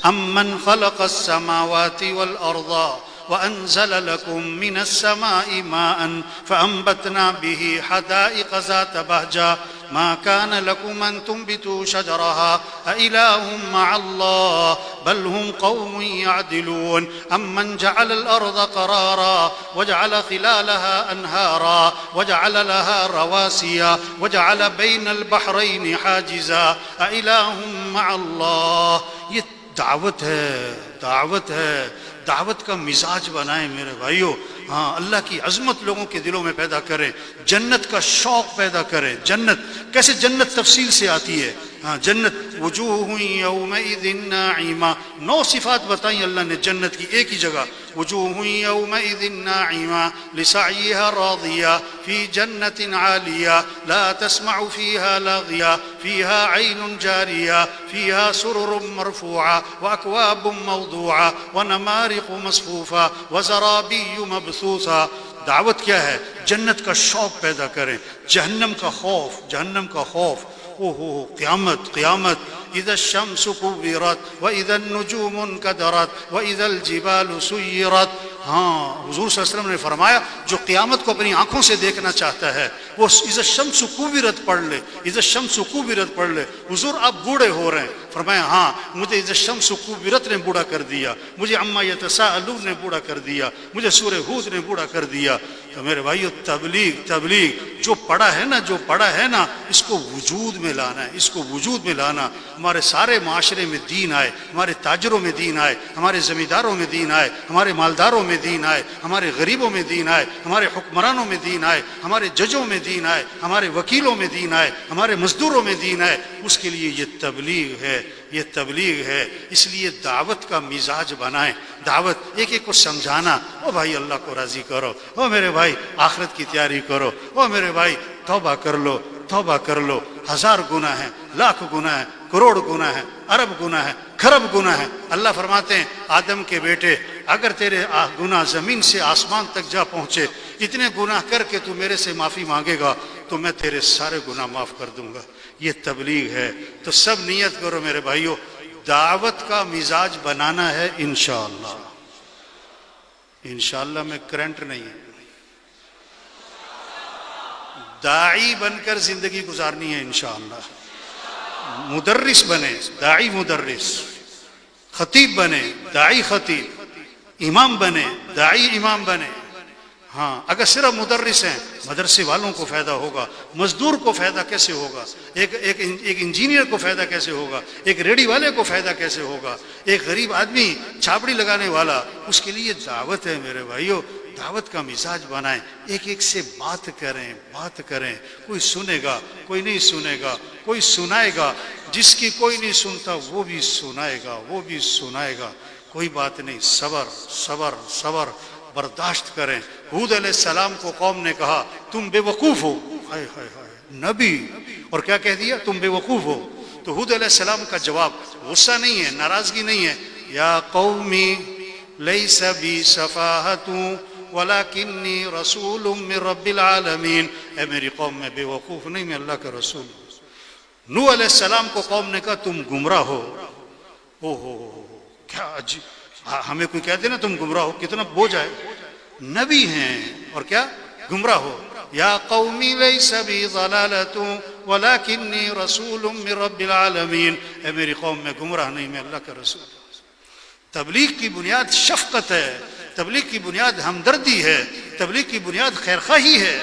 امن خلق السماوات والارض وأنزل لكم من السماء ماء فأنبتنا به حدائق ذات بهجة ما كان لكم أن تنبتوا شجرها أإله مع الله بل هم قوم يعدلون أمن جعل الأرض قرارا وجعل خلالها أنهارا وجعل لها رواسي وجعل بين البحرين حاجزا أإله مع الله. یہ دعوت ہے دعوت کا مزاج بنائیں میرے بھائیو. ہاں اللہ کی عظمت لوگوں کے دلوں میں پیدا کریں, جنت کا شوق پیدا کریں. جنت کیسے جنت تفصیل سے آتی ہے. ہاں جنت وجوہ یومئذ ناعمہ, 9 صفات بتائیں اللہ نے جنت کی ایک ہی جگہ. وجوہ یومئذ ناعمہ لسعیہا راضیہ فی جنت عالیہ لا تسمع فیہا لاغیہ فیہا عین جاریہ فیہا سرر مرفوعہ واکواب موضوعہ ونمارق مصفوفہ وزرابی مبثوثہ. دعوت کیا ہے؟ جنت کا شوق پیدا کریں, جہنم کا خوف. قیامت اذا الشمس كورت واذا النجوم انكدرت واذا الجبال سيرت. ہاں حضور صلی اللہ علیہ وسلم نے فرمایا جو قیامت کو اپنی آنکھوں سے دیکھنا چاہتا ہے وہ اذا الشمس كورت پڑھ لے, اذا الشمس كورت پڑھ لے. حضور آپ بوڑھے ہو رہے ہیں, فرمایا ہاں مجھے اذا الشمس كورت نے بوڑھا کر دیا, مجھے عما یتساءلون نے بوڑھا کر دیا, مجھے سورہ ہود نے بوڑھا کر دیا. تو میرے بھائیو تبلیغ جو پڑھا ہے نا اس کو وجود میں لانا. ہمارے سارے معاشرے میں دین آئے, ہمارے تاجروں میں دین آئے, ہمارے زمینداروں میں دین آئے, ہمارے مالداروں میں دین آئے, ہمارے غریبوں میں دین آئے, ہمارے حکمرانوں میں دین آئے, ہمارے ججوں میں دین آئے, ہمارے وکیلوں میں دین آئے, ہمارے مزدوروں میں دین آئے. اس کے لیے یہ تبلیغ ہے. اس لیے دعوت کا مزاج بنائیں. دعوت ایک کو سمجھانا, او بھائی اللہ کو راضی کرو, او میرے بھائی آخرت کی تیاری کرو, او میرے بھائی توبہ کر لو. 1000 گناہ ہیں, لاکھ گناہ ہیں, کروڑ گناہ ہیں, ارب گناہ ہیں, کھرب گناہ ہیں. اللہ فرماتے ہیں آدم کے بیٹے اگر تیرے گناہ زمین سے آسمان تک جا پہنچے, اتنے گناہ کر کے تو میرے سے معافی مانگے گا تو میں تیرے سارے گناہ معاف کر دوں گا. یہ تبلیغ ہے. تو سب نیت کرو میرے بھائیو, دعوت کا مزاج بنانا ہے انشاءاللہ. انشاءاللہ میں کرنٹ نہیں ہے, داعی بن کر زندگی گزارنی ہے انشاءاللہ. مدرس بنے, داعی مدرس, خطیب بنے, داعی خطیب, امام بنے, داعی امام بنے. ہاں اگر صرف مدرس ہیں مدرسے والوں کو فائدہ ہوگا, مزدور کو فائدہ کیسے ہوگا, ایک انجینئر کو فائدہ کیسے ہوگا, ایک ریڈی والے کو فائدہ کیسے ہوگا, ایک غریب آدمی چھاپڑی لگانے والا, اس کے لیے دعوت ہے میرے بھائیو. دعوت کا مزاج بنائیں, ایک سے بات کریں. کوئی سنے گا, کوئی نہیں سنے گا, کوئی سنائے گا, جس کی کوئی نہیں سنتا وہ بھی سنائے گا. کوئی بات نہیں, صبر برداشت کریں. ہود علیہ السلام کو قوم نے کہا تم بے وقوف ہو. ہائے ہائے ہائے, نبی, اور کیا کہہ دیا, تم بے وقوف ہو. تو ہود علیہ السلام کا جواب غصہ نہیں ہے, ناراضگی نہیں ہے. یا قومی لیس بی سفاہت ولیکنی رسول من رب العالمین. اے میری قوم میں بے وقوف نہیں, میں اللہ کا رسول ہوں. نوح علیہ السلام کو قوم نے کہا تم گمراہ ہو. کیا عجیب, ہمیں کوئی کہہ دے نا تم گمراہ ہو, کتنا بوجھ آئے. نبی ہیں اور کیا گمراہ ہو. یا قومی لیس بی ضلالت ولیکنی رسول من رب العالمین. اے میری قوم میں گمراہ نہیں, میں اللہ کا رسول ہوں. تبلیغ کی بنیاد شفقت ہے, تبلیغ کی بنیاد ہمدردی ہے, تبلیغ کی بنیاد خیرخواہی ہے.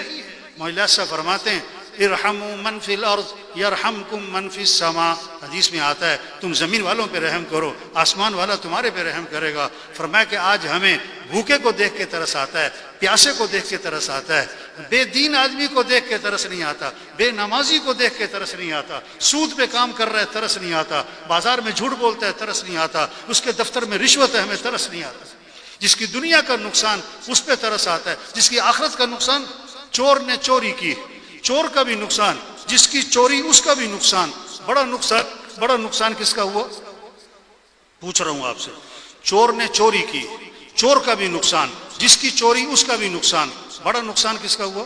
مولا صاحب فرماتے ہیں ارحموا من فی الارض یرحمکم من فی السماء. حدیث میں آتا ہے تم زمین والوں پہ رحم کرو, آسمان والا تمہارے پہ رحم کرے گا. فرمایا کہ آج ہمیں بھوکے کو دیکھ کے ترس آتا ہے, پیاسے کو دیکھ کے ترس آتا ہے, بے دین آدمی کو دیکھ کے ترس نہیں آتا, بے نمازی کو دیکھ کے ترس نہیں آتا, سود پہ کام کر رہا ہے ترس نہیں آتا, بازار میں جھوٹ بولتا ہے ترس نہیں آتا, اس کے دفتر میں رشوت ہے ہمیں ترس نہیں آتا. جس کی دنیا کا نقصان اس پہ ترس آتا ہے, جس کی آخرت کا نقصان, چور نے چوری کی, چور کا بھی نقصان, جس کی چوری اس کا بھی نقصان. بڑا نقصان کس کا ہوا, پوچھ رہا ہوں آپ سے. چور نے چوری کی, چور کا بھی نقصان, جس کی چوری اس کا بھی نقصان. بڑا نقصان کس کا ہوا,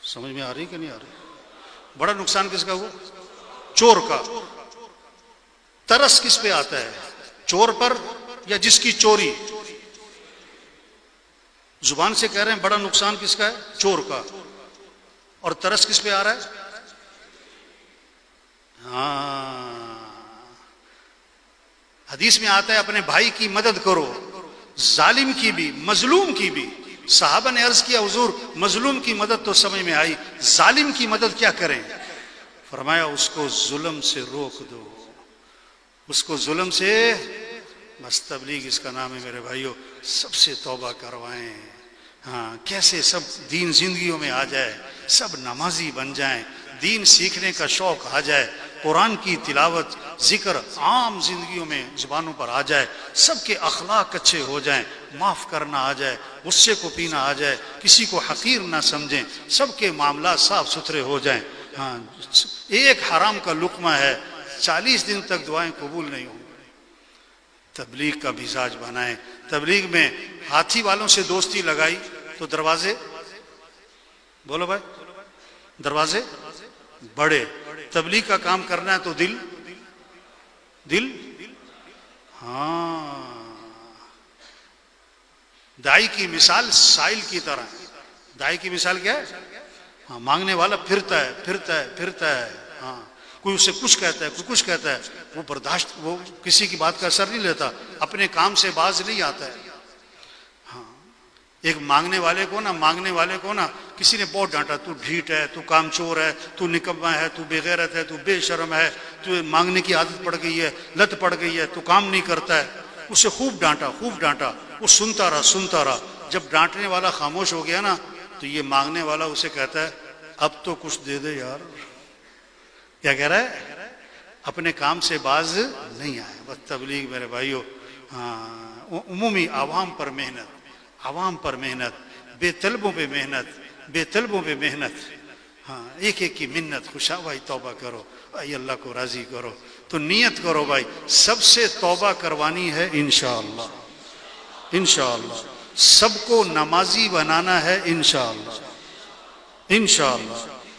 سمجھ میں آ رہی کہ نہیں آ رہی؟ بڑا نقصان کس کا ہوا, چور کا. ترس کس پہ آتا ہے؟ چور پر یا جس کی چوری؟ زبان سے کہہ رہے ہیں بڑا نقصان کس کا ہے؟ چور کا. اور ترس کس پہ آ رہا ہے؟ ہاں، حدیث میں آتا ہے اپنے بھائی کی مدد کرو، ظالم کی بھی مظلوم کی بھی. صحابہ نے عرض کیا حضور مظلوم کی مدد تو سمجھ میں آئی، ظالم کی مدد کیا کریں؟ فرمایا اس کو ظلم سے روک دو، اس کو ظلم سے. بس تبلیغ اس کا نام ہے میرے بھائیوں. سب سے توبہ کروائیں. ہاں، کیسے سب دین زندگیوں میں آ جائے، سب نمازی بن جائیں، دین سیکھنے کا شوق آ جائے، قرآن کی تلاوت ذکر عام زندگیوں میں زبانوں پر آ جائے، سب کے اخلاق اچھے ہو جائیں، معاف کرنا آ جائے، غصے کو پینا آ جائے، کسی کو حقیر نہ سمجھیں، سب کے معاملات صاف ستھرے ہو جائیں. ہاں، ایک حرام کا لقمہ ہے 40 دن تک دعائیں قبول نہیں ہوں. تبلیغ کا مزاج بنائیں. تبلیغ میں ہاتھی والوں سے دوستی لگائی تو دروازے، بولو بھائی، دروازے بڑے. تبلیغ کا کام کرنا ہے تو دل ہاں. دائی کی مثال سائل کی طرح. دائی کی مثال کیا ہے؟ ہاں، مانگنے والا پھرتا ہے. ہاں، کوئی اسے کچھ کہتا ہے، کوئی کچھ کہتا ہے، وہ برداشت، وہ کسی کی بات کا اثر نہیں لیتا، اپنے کام سے باز نہیں آتا ہے. ہاں، ایک مانگنے والے کو نا کسی نے بہت ڈانٹا، تو ڈھیٹ ہے، تو کام چور ہے، تو نکما ہے، تو بے غیرت ہے، تو بے شرم ہے، تو مانگنے کی عادت پڑ گئی ہے، لت پڑ گئی ہے، تو کام نہیں کرتا ہے. اسے خوب ڈانٹا. وہ سنتا رہا. جب ڈانٹنے والا خاموش ہو گیا نا تو یہ مانگنے والا اسے کہتا ہے اب تو کچھ دے دے یار. کیا کہہ رہا ہے؟ اپنے کام سے باز نہیں آئے. بس تبلیغ میرے بھائیوں، ہاں، عمومی عوام پر محنت، بے طلبوں پہ محنت. ہاں، ایک ایک کی منت. خوشا بھائی توبہ کرو بھائی، اللہ کو راضی کرو. تو نیت کرو بھائی، سب سے توبہ کروانی ہے انشاءاللہ. سب کو نمازی بنانا ہے انشاءاللہ.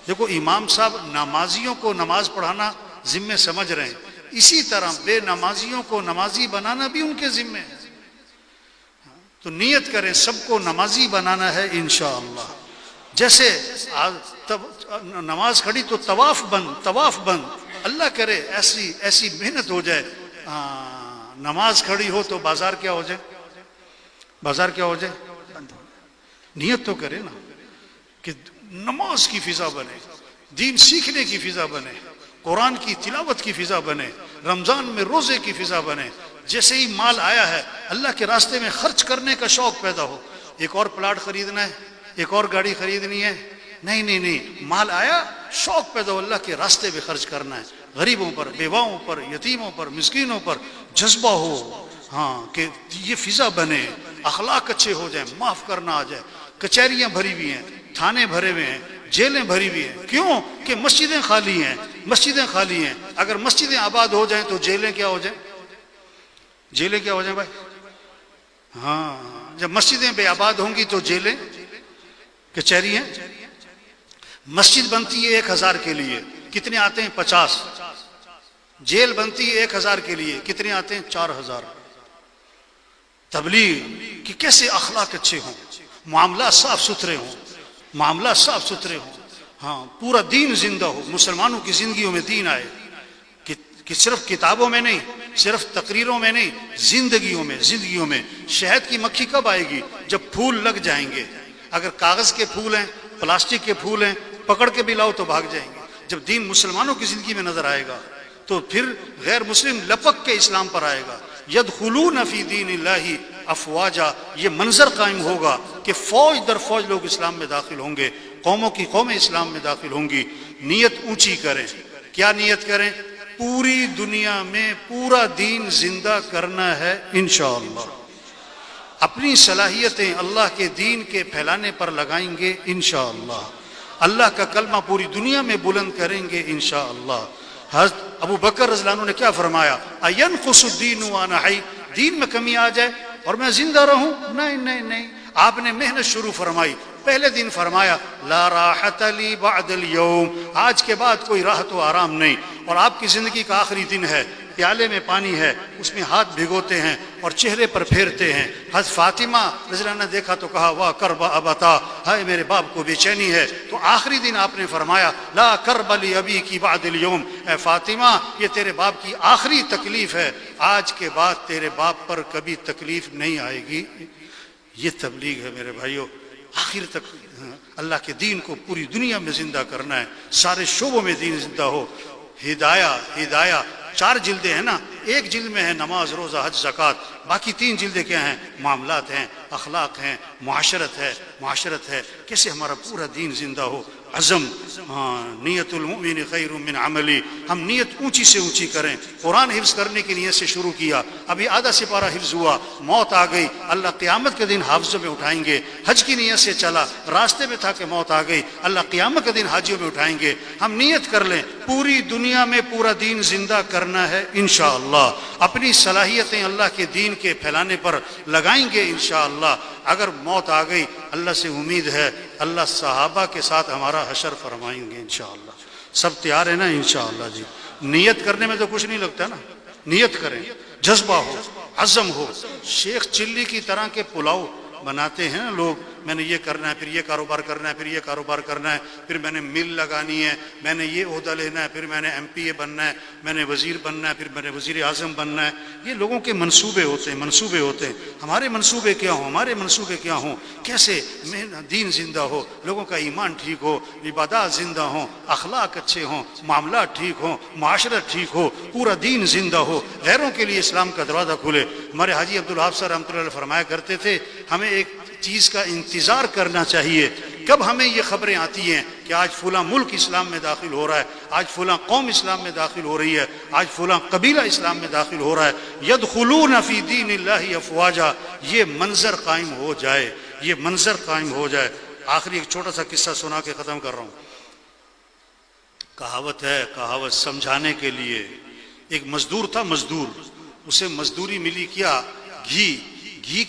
دیکھو امام صاحب نمازیوں کو نماز پڑھانا ذمہ سمجھ رہے ہیں، اسی طرح بے نمازیوں کو نمازی بنانا بھی ان کے ذمہ ہے. تو نیت کریں سب کو نمازی بنانا ہے انشاءاللہ. جیسے نماز کھڑی تو طواف بند. اللہ کرے ایسی محنت ہو جائے. نماز کھڑی ہو تو بازار کیا ہو جائے؟ نیت تو کرے نا کہ نماز کی فضا بنے، دین سیکھنے کی فضا بنے، قرآن کی تلاوت کی فضا بنے، رمضان میں روزے کی فضا بنے. جیسے ہی مال آیا ہے اللہ کے راستے میں خرچ کرنے کا شوق پیدا ہو. ایک اور پلاٹ خریدنا ہے، ایک اور گاڑی خریدنی ہے، نہیں، مال آیا شوق پیدا ہو اللہ کے راستے میں خرچ کرنا ہے. غریبوں پر، بیواؤں پر، یتیموں پر، مسکینوں پر جذبہ ہو. ہاں، کہ یہ فضا بنے، اخلاق اچھے ہو جائیں، معاف کرنا آ جائے. کچہریاں بھری ہوئی ہیں، تھانے بھرے ہوئے ہیں، جیلیں بھری ہوئی ہیں. کیوں؟ کہ مسجدیں خالی ہیں. اگر مسجدیں آباد ہو جائیں تو جیلیں کیا ہو جائیں بھائی؟ ہاں، جب مسجدیں بے آباد ہوں گی تو جیلیں، کچہریاں. مسجد بنتی ہے 1000 کے لیے، کتنے آتے ہیں؟ 50. جیل بنتی ہے 1000 کے لیے، کتنے آتے ہیں؟ 4000. تبلیغ کہ کیسے اخلاق اچھے ہوں، معاملات صاف ستھرے ہوں. ہاں، پورا دین زندہ ہو، مسلمانوں کی زندگیوں میں دین آئے. کہ صرف کتابوں میں نہیں، صرف تقریروں میں نہیں، زندگیوں میں. شہد کی مکھی کب آئے گی؟ جب پھول لگ جائیں گے. اگر کاغذ کے پھول ہیں، پلاسٹک کے پھول ہیں، پکڑ کے بھی لاؤ تو بھاگ جائیں گے. جب دین مسلمانوں کی زندگی میں نظر آئے گا تو پھر غیر مسلم لپک کے اسلام پر آئے گا. یدخلون فی دین اللہ افواجا، یہ منظر قائم ہوگا کہ فوج در فوج لوگ اسلام میں داخل ہوں گے، قوموں کی قومیں اسلام میں داخل ہوں گی. نیت اونچی کریں. کیا نیت کریں؟ پوری دنیا میں پورا دین زندہ کرنا ہے انشاءاللہ. اپنی صلاحیتیں اللہ کے دین کے پھیلانے پر لگائیں گے انشاءاللہ. اللہ کا کلمہ پوری دنیا میں بلند کریں گے انشاءاللہ. حضرت ابو بکر رضی اللہ عنہ نے کیا فرمایا؟ اَيَنْقُصُ الدِّينُ وَأَنَا حَيٌّ، دین میں کمی آ جائے اور میں زندہ رہوں؟ نہیں. آپ نے محنت شروع فرمائی. پہلے دن فرمایا لا راحت لی بعد اليوم، آج کے بعد کوئی راحت و آرام نہیں. اور آپ کی زندگی کا آخری دن ہے. پیالے میں پانی ہے، اس میں ہاتھ بھگوتے ہیں اور چہرے پر پھیرتے ہیں۔ حضرت فاطمہ رضی اللہ عنہ نے دیکھا تو کہا واہ کرب ابتا، ہائے میرے باپ کو بے چینی ہے۔ تو آخری دن آپ نے فرمایا لا کرب لابی کی بعد اليوم، اے فاطمہ یہ تیرے باپ کی آخری تکلیف ہے، آج کے بعد تیرے باپ پر کبھی تکلیف نہیں آئے گی۔ یہ تبلیغ ہے میرے بھائیوں، آخر تک اللہ کے دین کو پوری دنیا میں زندہ کرنا ہے، سارے شعبوں میں دین زندہ ہو۔ ہدایہ 4 جلدیں ہیں نا، ایک جلد میں ہے نماز، روزہ، حج، زکوٰۃ، باقی 3 جلدیں کیا ہیں؟ معاملات ہیں، اخلاق ہیں، معاشرت ہے، کیسے ہمارا پورا دین زندہ ہو۔ عزم، نیت المؤمن خیر من عملی، ہم نیت اونچی سے اونچی کریں۔ قرآن حفظ کرنے کی نیت سے شروع کیا، ابھی آدھا سپارہ حفظ ہوا، موت آ گئی، اللہ قیامت کے دن حافظوں میں اٹھائیں گے۔ حج کی نیت سے چلا، راستے میں تھا کہ موت آ گئی، اللہ قیامت کے دن حاجیوں میں اٹھائیں گے۔ ہم نیت کر لیں پوری دنیا میں پورا دین زندہ کرنا ہے انشاءاللہ، اپنی صلاحیتیں اللہ کے دین کے پھیلانے پر لگائیں گے انشاءاللہ۔ اگر موت آ گئی، اللہ سے امید ہے اللہ صحابہ کے ساتھ ہمارا حشر فرمائیں گے انشاءاللہ۔ سب تیار ہے نا انشاءاللہ جی؟ نیت کرنے میں تو کچھ نہیں لگتا نا، نیت کریں، جذبہ ہو، عزم ہو۔ شیخ چلی کی طرح کے پلاؤ بناتے ہیں نا لوگ، میں نے یہ کرنا ہے، پھر یہ کاروبار کرنا ہے، پھر یہ کاروبار کرنا ہے، پھر میں نے مل لگانی ہے، میں نے یہ عہدہ لینا ہے، پھر میں نے ایم پی اے بننا ہے، میں نے وزیر بننا ہے، پھر میں نے وزیر اعظم بننا ہے۔ یہ لوگوں کے منصوبے ہوتے ہیں۔ ہمارے منصوبے کیا ہوں؟ کیسے دین زندہ ہو، لوگوں کا ایمان ٹھیک ہو، عبادات زندہ ہوں، اخلاق اچھے ہوں، معاملات ٹھیک ہوں، معاشرت ٹھیک ہو، پورا دین زندہ ہو، غیروں کے لیے اسلام کا دروازہ کھلے۔ ہمارے حاجی عبدالوہاب صاحب رحمۃ اللہ علیہ فرمایا کرتے تھے ہمیں ایک چیز کا انتظار کرنا چاہیے، کب ہمیں یہ خبریں آتی ہیں کہ آج فلاں ملک اسلام میں داخل ہو رہا ہے، آج فلاں قوم اسلام میں داخل ہو رہی ہے، آج فلاں قبیلہ اسلام میں داخل ہو رہا ہے، یدخلون فی دین اللہ افواجا، یہ منظر قائم ہو جائے۔ آخری ایک چھوٹا سا قصہ سنا کے ختم کر رہا ہوں۔ کہاوت سمجھانے کے لیے، ایک مزدور تھا، اسے مزدوری ملی کیا؟ گھی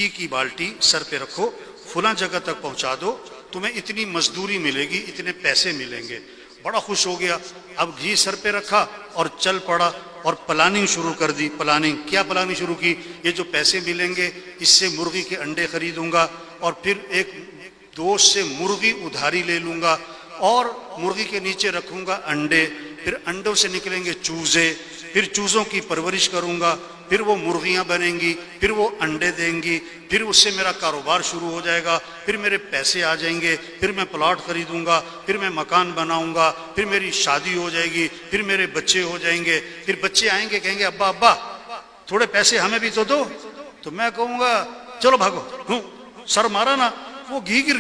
کی بالٹی سر پہ رکھو، فلاں جگہ تک پہنچا دو، تمہیں اتنی مزدوری ملے گی، اتنے پیسے ملیں گے۔ بڑا خوش ہو گیا، اب گھی سر پہ رکھا اور چل پڑا اور پلاننگ شروع کر دی۔ کیا پلاننگ شروع کی؟ یہ جو پیسے ملیں گے اس سے مرغی کے انڈے خریدوں گا، اور پھر ایک دوست سے مرغی ادھاری لے لوں گا اور مرغی کے نیچے رکھوں گا انڈے، پھر انڈوں سے نکلیں گے چوزے، پھر چوزوں کی پرورش کروں گا، پھر وہ مرغیاں بنیں گی، پھر وہ انڈے دیں گی، پھر اس سے میرا کاروبار شروع ہو جائے گا، پھر میرے پیسے آ جائیں گے، پھر میں پلاٹ خریدوں گا، پھر میں مکان بناؤں گا، پھر میری شادی ہو جائے گی، پھر میرے بچے ہو جائیں گے، پھر بچے آئیں گے کہیں گے ابا تھوڑے پیسے ہمیں بھی تو دو، تو میں کہوں گا چلو بھاگو، سر مارا نا، وہ گھی گر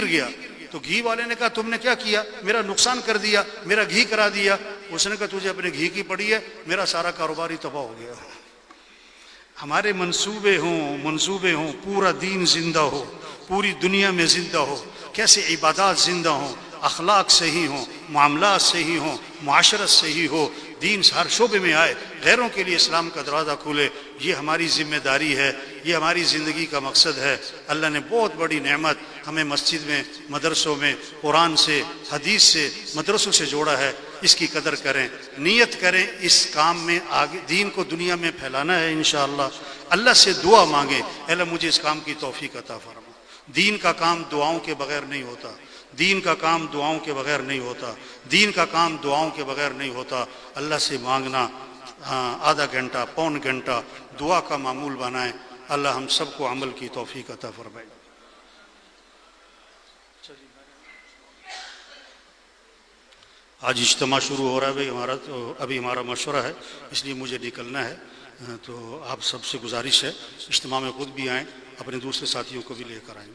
گیا۔ تو گھی والے نے کہا تم نے کیا کیا؟ میرا نقصان کر دیا، میرا گھی کرا دیا۔ اس نے کہا تجھے اپنے گھی کی پڑی ہے، میرا سارا کاروبار ہی تباہ ہو گیا۔ ہمارے منصوبے ہوں، پورا دین زندہ ہو، پوری دنیا میں زندہ ہو، کیسے عبادات زندہ ہوں، اخلاق صحیح ہوں، معاملات صحیح ہوں، معاشرت صحیح ہو، دین ہر شعبے میں آئے، غیروں کے لیے اسلام کا دروازہ کھولے۔ یہ ہماری ذمہ داری ہے، یہ ہماری زندگی کا مقصد ہے۔ اللہ نے بہت بڑی نعمت ہمیں مسجد میں، مدرسوں میں، قرآن سے، حدیث سے، مدرسوں سے جوڑا ہے، اس کی قدر کریں، نیت کریں، اس کام میں آگے دین کو دنیا میں پھیلانا ہے انشاءاللہ۔ اللہ سے دعا مانگیں، اے اللہ مجھے اس کام کی توفیق عطا فرما۔ دین کا کام دعاؤں کے بغیر نہیں ہوتا، دین کا کام دعاؤں کے بغیر نہیں ہوتا، دین کا کام دعاؤں کے بغیر نہیں ہوتا۔ اللہ سے مانگنا، آدھا گھنٹہ، پون گھنٹہ دعا کا معمول بنائیں۔ اللہ ہم سب کو عمل کی توفیق عطا فرمائے۔ آج اجتماع شروع ہو رہا ہے بھائی ہمارا، تو ابھی ہمارا مشورہ ہے، اس لیے مجھے نکلنا ہے۔ تو آپ سب سے گزارش ہے اجتماع میں خود بھی آئیں، اپنے دوسرے ساتھیوں کو بھی لے کر آئیں۔